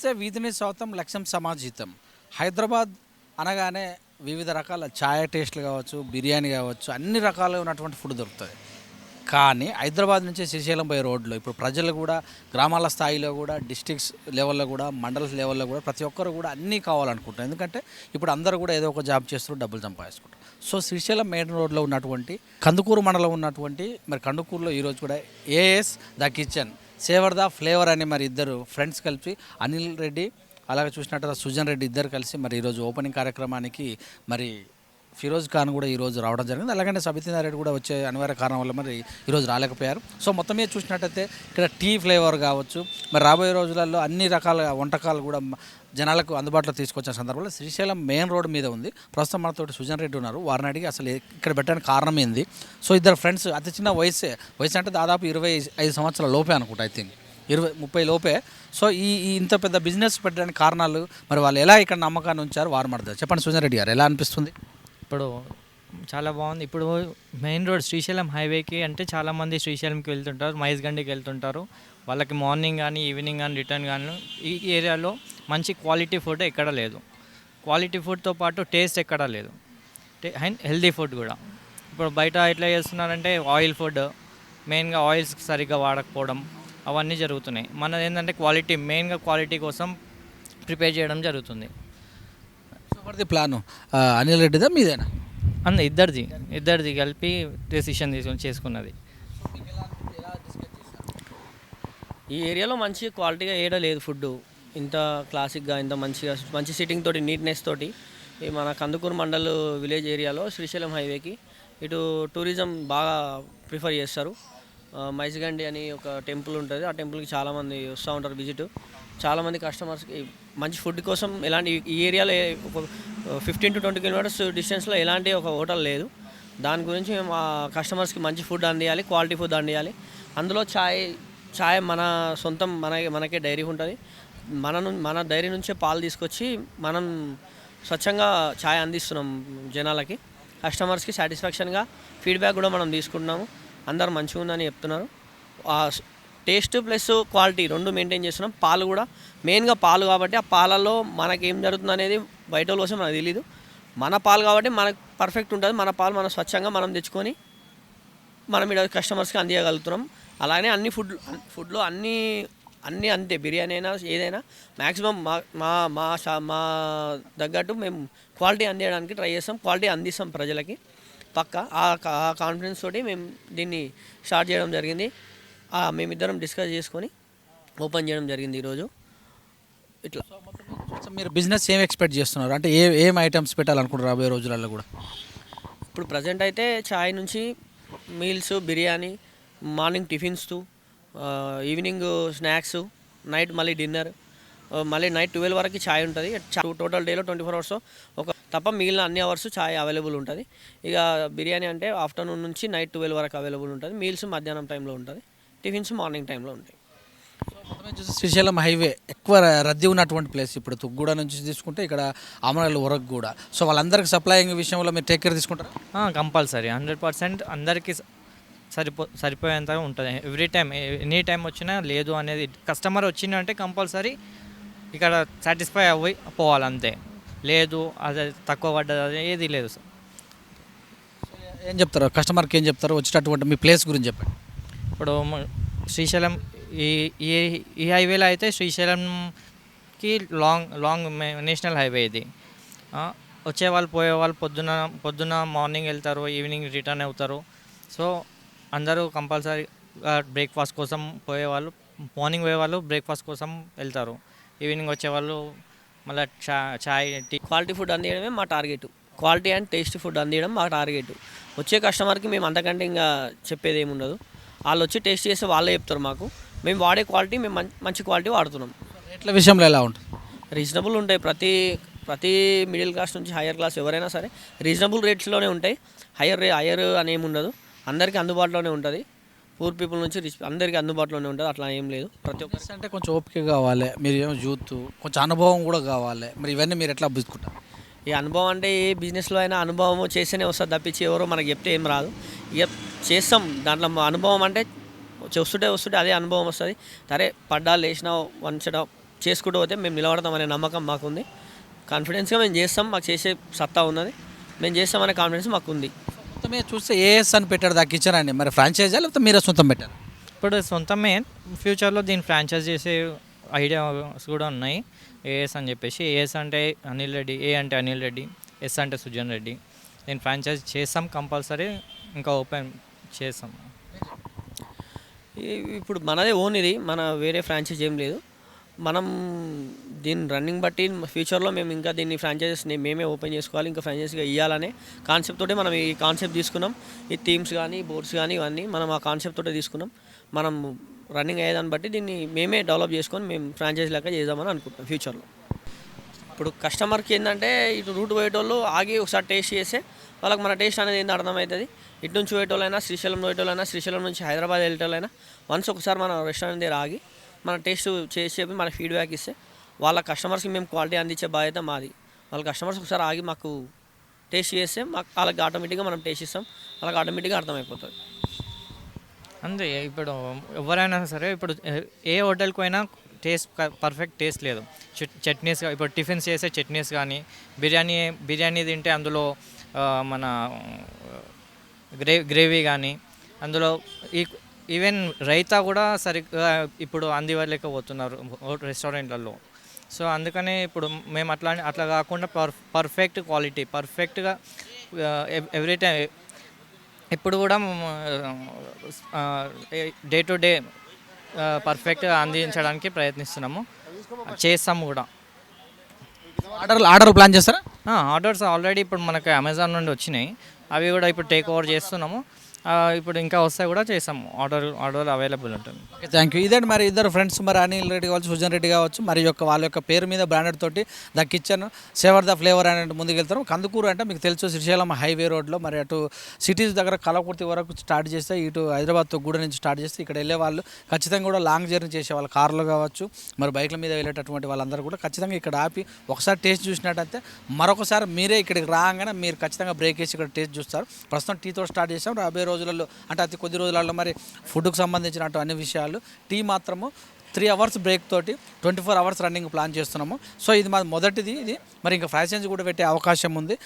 నమస్తే వీధిని స్వాగతం లక్ష్యం సమాజితం. హైదరాబాద్ అనగానే వివిధ రకాల ఛాయ్ టేస్ట్లు కావచ్చు, బిర్యానీ కావచ్చు, అన్ని రకాలు ఉన్నటువంటి ఫుడ్ దొరుకుతుంది. కానీ హైదరాబాద్ నుంచి శ్రీశైలం పోయే రోడ్లో ఇప్పుడు ప్రజలు కూడా గ్రామాల స్థాయిలో కూడా డిస్ట్రిక్ట్స్ లెవెల్లో కూడా మండల లెవెల్లో కూడా ప్రతి ఒక్కరు కూడా అన్నీ కావాలనుకుంటారు. ఎందుకంటే ఇప్పుడు అందరూ కూడా ఏదో ఒక జాబ్ చేస్తూ డబ్బులు సంపాదించుకుంటారు. సో శ్రీశైలం మెయిన్ రోడ్లో ఉన్నటువంటి కందుకూరు మండలం ఉన్నటువంటి మరి కందుకూరులో ఈరోజు కూడా as the kitchen saver the flavour అని మరి ఇద్దరు ఫ్రెండ్స్ కలిసి అనిల్ రెడ్డి అలాగే చూసినట్టు సుజన్ రెడ్డి ఇద్దరు కలిసి మరి ఈరోజు ఓపెనింగ్ కార్యక్రమానికి మరి ఫిరోజ్ ఖాన్ కూడా ఈరోజు రావడం జరిగింది. అలాగే సబితా రెడ్డి కూడా వచ్చే అనివార్య కారణం వల్ల మరి ఈరోజు రాలేకపోయారు. సో మొత్తం మీద చూసినట్టయితే ఇక్కడ టీ ఫ్లేవర్ కావచ్చు, మరి రాబోయే రోజులలో అన్ని రకాల వంటకాలు కూడా జనాలకు అందుబాటులో తీసుకొచ్చిన సందర్భంలో శ్రీశైలం మెయిన్ రోడ్ మీద ఉంది. ప్రస్తుతం మనతో సుజన్ రెడ్డి ఉన్నారు. వారిని అడిగి అసలు ఇక్కడ పెట్టడానికి కారణం ఏంది. సో ఇద్దరు ఫ్రెండ్స్ అతి చిన్న వయసు అంటే దాదాపు 25 సంవత్సరాల లోపే అనుకుంటా, ఐ థింక్ 20-30 లోపే. సో ఈ ఇంత పెద్ద బిజినెస్ పెట్టడానికి కారణాలు మరి వాళ్ళు ఎలా ఇక్కడ నమ్మకాన్ని ఉంచారు వారు మాట్లాడారు. చెప్పండి సుజన్ రెడ్డి గారు, ఎలా అనిపిస్తుంది? ఇప్పుడు చాలా బాగుంది. ఇప్పుడు మెయిన్ రోడ్ శ్రీశైలం హైవేకి అంటే చాలామంది శ్రీశైలంకి వెళ్తుంటారు, మైజ్గండికి వెళ్తుంటారు. వాళ్ళకి మార్నింగ్ కానీ ఈవినింగ్ కానీ రిటర్న్ కానీ ఈ ఏరియాలో మంచి క్వాలిటీ ఫుడ్ ఎక్కడ లేదు. క్వాలిటీ ఫుడ్తో పాటు టేస్ట్ ఎక్కడా లేదు, అండ్ హెల్దీ ఫుడ్ కూడా. ఇప్పుడు బయట ఎట్లా చేస్తున్నారంటే ఆయిల్ ఫుడ్, మెయిన్గా ఆయిల్స్ సరిగ్గా వాడకపోవడం అవన్నీ జరుగుతున్నాయి. మనది ఏంటంటే క్వాలిటీ, మెయిన్గా క్వాలిటీ కోసం ప్రిపేర్ చేయడం జరుగుతుంది. ఎవరిది ప్లాను, అనిల్ రెడ్డిదా మీదేనా? ఇద్దరిది కలిపి డెసిషన్ చేసుకున్నది. ఈ ఏరియాలో మంచి క్వాలిటీగా ఏడా లేదు ఫుడ్, ఇంత క్లాసిక్గా ఇంత మంచి సిట్టింగ్ తోటి నీట్నెస్ తోటి. ఈ మన కందుకూరు మండల్ విలేజ్ ఏరియాలో శ్రీశైలం హైవేకి ఇటు టూరిజం బాగా ప్రిఫర్ చేస్తారు. మైజ్గండి అని ఒక టెంపుల్ ఉంటుంది, ఆ టెంపుల్కి చాలామంది వస్తూ ఉంటారు విజిట్. చాలామంది కస్టమర్స్కి మంచి ఫుడ్ కోసం ఎలాంటి ఈ ఏరియాలో ఒక 15 to 20 కిలోమీటర్స్ డిస్టెన్స్లో ఎలాంటి ఒక హోటల్ లేదు. దాని గురించి మేము ఆ కస్టమర్స్కి మంచి ఫుడ్ అందియాలి, క్వాలిటీ ఫుడ్ అందియాలి. అందులో ఛాయ్ మన సొంతం మనకే డైరీ ఉంటుంది. మన డైరీ నుంచే పాలు తీసుకొచ్చి మనం స్వచ్ఛంగా ఛాయ్ అందిస్తున్నాం జనాలకి. కస్టమర్స్కి సాటిస్ఫాక్షన్గా ఫీడ్బ్యాక్ కూడా మనం తీసుకుంటున్నాము. అందరు మంచిగా ఉందని చెప్తున్నారు. టేస్ట్ ప్లస్ క్వాలిటీ రెండు మెయింటైన్ చేస్తున్నాం. పాలు కూడా మెయిన్గా పాలు కాబట్టి ఆ పాలలో మనకేం జరుగుతుంది అనేది బయట వాళ్ళ కోసం మనకు తెలీదు. మన పాలు కాబట్టి మనకు పర్ఫెక్ట్ ఉంటుంది. మన పాలు మనం స్వచ్ఛంగా మనం తెచ్చుకొని మనం ఇక్కడ కస్టమర్స్కి అందియగలుగుతున్నాం. అలానే అన్ని ఫుడ్లో అన్నీ అంతే, బిర్యానీ అయినా ఏదైనా మ్యాక్సిమం మా తగ్గట్టు మేము క్వాలిటీ అందించడానికి ట్రై చేస్తాం, క్వాలిటీ అందిస్తాం ప్రజలకి పక్కా. ఆ కాన్ఫిడెన్స్ తోటి మేము దీన్ని స్టార్ట్ చేయడం జరిగింది. మేమిద్దరం డిస్కస్ చేసుకొని ఓపెన్ చేయడం జరిగింది ఈరోజు. ఇట్లా మీరు బిజినెస్ ఏం ఎక్స్పెక్ట్ చేస్తున్నారు, అంటే ఏం ఐటమ్స్ పెట్టాలనుకుంటారు రాబోయే రోజులలో కూడా? ఇప్పుడు ప్రజెంట్ అయితే చాయ్ నుంచి meals, biryani, morning tiffins, evening snacks, night మళ్ళీ డిన్నర్, మళ్ళీ నైట్ 12 వరకు ఛాయ్ ఉంటుంది. టోటల్ డేలో 24 hours ఒక తప్ప మిగిలిన అన్ని అవర్స్ ఛాయ్ అవైలబుల్ ఉంటుంది. ఇక బిర్యానీ అంటే ఆఫ్టర్నూన్ నుంచి నైట్ 12 వరకు అవైలబుల్ ఉంటుంది. మీల్స్ మధ్యాహ్నం టైంలో ఉంటుంది, టిఫిన్స్ మార్నింగ్ టైంలో ఉంటాయి. శ్రీశైలం హైవే ఎక్కువ రద్దీ ఉన్నటువంటి ప్లేస్. ఇప్పుడు తుగ్గూడ నుంచి తీసుకుంటే ఇక్కడ ఆమరల్ వరకు కూడా. సో వాళ్ళందరికీ సప్లయింగ్ విషయంలో మీరు టేక్ కేర్ తీసుకుంటారు? కంపల్సరీ 100% అందరికీ సరిపోయేంతగా ఉంటుంది. ఎవ్రీ టైం ఎనీ టైం వచ్చినా లేదు అనేది కస్టమర్ వచ్చిందంటే కంపల్సరీ ఇక్కడ సాటిస్ఫై అవ్వి పోవాలంతే. లేదు అది తక్కువ పడ్డది అది ఏది లేదు సార్. ఏం చెప్తారు కస్టమర్కి, ఏం చెప్తారు వచ్చేటటువంటి మీ ప్లేస్ గురించి చెప్పండి. ఇప్పుడు శ్రీశైలం ఈ హైవేలో అయితే శ్రీశైలంకి లాంగ్ నేషనల్ హైవే ఇది. వచ్చేవాళ్ళు పోయేవాళ్ళు పొద్దున మార్నింగ్ వెళ్తారు, ఈవినింగ్ రిటర్న్ అవుతారు. సో అందరూ కంపల్సరీగా బ్రేక్ఫాస్ట్ కోసం పోయేవాళ్ళు, మార్నింగ్ పోయేవాళ్ళు బ్రేక్ఫాస్ట్ కోసం వెళ్తారు, ఈవినింగ్ వచ్చేవాళ్ళు మళ్ళీ చాయ్ టీ. క్వాలిటీ ఫుడ్ అందియడమే మా target. Quality and taste food అందియడం మా టార్గెట్. వచ్చే కస్టమర్కి మేము అంతకంటే ఇంకా చెప్పేది ఏమి ఉండదు. వాళ్ళు వచ్చి టేస్ట్ చేస్తే వాళ్ళే చెప్తారు మాకు. మేము వాడే క్వాలిటీ మేము మంచి క్వాలిటీ వాడుతున్నాం. రేట్ల విషయంలో ఎలా ఉంటుంది? రీజనబుల్ ఉంటాయి. ప్రతి మిడిల్ క్లాస్ నుంచి హయ్యర్ క్లాస్ ఎవరైనా సరే రీజనబుల్ రేట్స్లోనే ఉంటాయి. హయ్యర్ అనేమి ఉండదు, అందరికీ అందుబాటులోనే ఉంటుంది. పూర్ పీపుల్ నుంచి రిచ్ అందరికీ అందుబాటులోనే ఉంటుంది, అట్లా ఏం లేదు. ప్రతి ఒక్కరికి అంటే కొంచెం ఓపిక కావాలి, మీరు ఏమో యూత్, కొంచెం అనుభవం కూడా కావాలి. మరి ఇవన్నీ మీరు ఎట్లా అబ్బుకుంటారు? ఈ అనుభవం అంటే ఏ బిజినెస్లో అయినా అనుభవం చేస్తేనే వస్తుంది తప్పించి ఎవరో మనకి చెప్తే ఏం రాదు. ఇక చేస్తాం దాంట్లో. అనుభవం అంటే వస్తుంటే అదే అనుభవం వస్తుంది. సరే పడ్డా లేచినా వంచడం చేసుకుంటూ పోతే మేము నిలబడతామనే నమ్మకం మాకుంది. కాన్ఫిడెన్స్గా మేము చేస్తాం, మాకు చేసే సత్తా ఉన్నది, మేము చేస్తామనే కాన్ఫిడెన్స్ మాకు ఉంది. మొత్తం మీద చూస్తే ఏఎస్ అని పెట్టారు దాకా ఇచ్చారండి, మరి ఫ్రాంచైజా లేకపోతే మీరే సొంతం పెట్టారు? ఇప్పుడు సొంతమే, ఫ్యూచర్లో దీన్ని ఫ్రాంచైజ్ చేసే ఐడియాస్ కూడా ఉన్నాయి. ఏఎస్ అని చెప్పేసి, ఏఎస్ అంటే అనిల్ రెడ్డి, ఏ అంటే అనిల్ రెడ్డి, ఎస్ అంటే సుజన్ రెడ్డి. దీన్ని ఫ్రాంచైజ్ చేస్తాం కంపల్సరీ, ఇంకా ఓపెన్ చేస్తాం. ఇప్పుడు మనదే ఓన్ ఇది, మన వేరే ఫ్రాంచైజ్ ఏం లేదు. మనం దీని రన్నింగ్ బట్టి ఫ్యూచర్లో మేము ఇంకా దీన్ని ఫ్రాంచైజెస్ని మేమే ఓపెన్ చేసుకోవాలి, ఇంకా ఫ్రాంచైజీగా ఇవ్వాలనే కాన్సెప్ట్ తోటే మనం ఈ కాన్సెప్ట్ తీసుకున్నాం. ఈ థీమ్స్ కానీ బోర్డ్స్ కానీ ఇవన్నీ మనం ఆ కాన్సెప్ట్ తోటే తీసుకున్నాం. మనం రన్నింగ్ అయ్యేదాన్ని బట్టి దీన్ని మేమే డెవలప్ చేసుకొని మేము ఫ్రాంచైజీ లెక్క చేద్దామని అనుకుంటున్నాం ఫ్యూచర్లో. ఇప్పుడు కస్టమర్కి ఏంటంటే ఇటు రూట్ పోయేటోళ్ళు ఆగి ఒకసారి టేస్ట్ చేస్తే వాళ్ళకి మన టేస్ట్ అనేది ఏందో అర్థమవుతుంది. ఇటు నుంచి పోయేటోళ్ళైనా, శ్రీశైలం పోయేటోళ్ళైనా, శ్రీశైలం నుంచి హైదరాబాద్ వెళ్ళేటోళ్ళైనా వన్స్ ఒకసారి మన రెస్టారెంట్ దగ్గర ఆగి మన టేస్ట్ చేసి చెప్పి మన ఫీడ్బ్యాక్ ఇస్తే వాళ్ళ కస్టమర్స్కి మేము క్వాలిటీ అందించే బాధ్యత మాది. వాళ్ళ కస్టమర్స్ ఒకసారి ఆగి మాకు టేస్ట్ చేస్తే మాకు వాళ్ళకి ఆటోమేటిక్గా మనం టేస్ట్ ఇస్తాం, వాళ్ళకి ఆటోమేటిక్గా అర్థమైపోతుంది. అంతే. ఇప్పుడు ఎవరైనా సరే, ఇప్పుడు ఏ హోటల్కి పోయినా టేస్ట్ పర్ఫెక్ట్ టేస్ట్ లేదు. చట్నీస్, ఇప్పుడు టిఫిన్స్ చేసే చట్నీస్ కానీ, బిర్యానీ తింటే అందులో మన గ్రేవీ కానీ, అందులో ఈవెన్ రైతా కూడా సరిగ్గా ఇప్పుడు అందివ్వలేకపోతున్నారు రెస్టారెంట్లలో. సో అందుకనే ఇప్పుడు మేము అట్లా కాకుండా పర్ఫెక్ట్ క్వాలిటీ, పర్ఫెక్ట్గా ఎవ్రీ టైం ఇప్పుడు కూడా డే టు డే పర్ఫెక్ట్గా అందించడానికి ప్రయత్నిస్తున్నాము, చేస్తాము కూడా. ఆర్డర్ ప్లాన్ చేస్తారా? ఆర్డర్స్ ఆల్రెడీ ఇప్పుడు మనకు అమెజాన్ నుండి వచ్చినాయి, అవి కూడా ఇప్పుడు టేక్ ఓవర్ చేస్తున్నాము. ఇప్పుడు ఇంకా వస్తే కూడా చేస్తాము, ఆర్డర్ అవైలబుల్ ఉంటుంది. Okay, thank you. ఇదండి మరి ఇద్దరు ఫ్రెండ్స్, మరి అనిల్ రెడ్డి కావచ్చు, సుజన్ రెడ్డి కావచ్చు, మరి వాళ్ళ యొక్క పేరు మీద బ్రాండెడ్ తోటి the kitchen saver the flavour అనేది ముందుకు వెళ్తారు. కందుకూరు అంటే మీకు తెలుసు శ్రీశైలం హైవే రోడ్లో, మరి అటు సిటీస్ దగ్గర కలకుర్తి వరకు స్టార్ట్ చేస్తే, ఇటు హైదరాబాద్ తొగ్గూడ నుంచి స్టార్ట్ చేస్తే ఇక్కడ వెళ్ళే వాళ్ళు ఖచ్చితంగా కూడా లాంగ్ జర్నీ చేసే వాళ్ళు, కార్లో కావచ్చు, మరి బైక్ల మీద వెళ్ళేటటువంటి వాళ్ళందరూ కూడా ఖచ్చితంగా ఇక్కడ ఆపి ఒకసారి టేస్ట్ చూసినట్టయితే మరొకసారి మీరే ఇక్కడికి రాగానే మీరు ఖచ్చితంగా బ్రేక్ వేసి ఇక్కడ టేస్ట్ చూస్తారు. ప్రస్తుతం టీతో స్టార్ట్ చేసాం, రాబోయే రోజులలో అంటే అతి కొద్ది రోజులలో మరి ఫుడ్కు సంబంధించినట్టు అన్ని విషయాలు, టీ మాత్రము 3 hours బ్రేక్ తోటి 24 hours రన్నింగ్ ప్లాన్ చేస్తున్నాము. సో ఇది మా మొదటిది, ఇది మరి ఇంకా ఫ్రాంచైజీ కూడా పెట్టే అవకాశం ఉంది.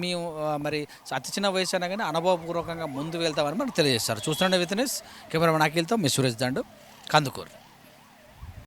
మేము మరి అతి చిన్న వయసు అయినా కానీ అనుభవపూర్వకంగా ముందుకు వెళ్తామని మనకు తెలియజేస్తారు. చూస్తుండే with camera అఖిల్తో me Suresh Dandu, Kandukur.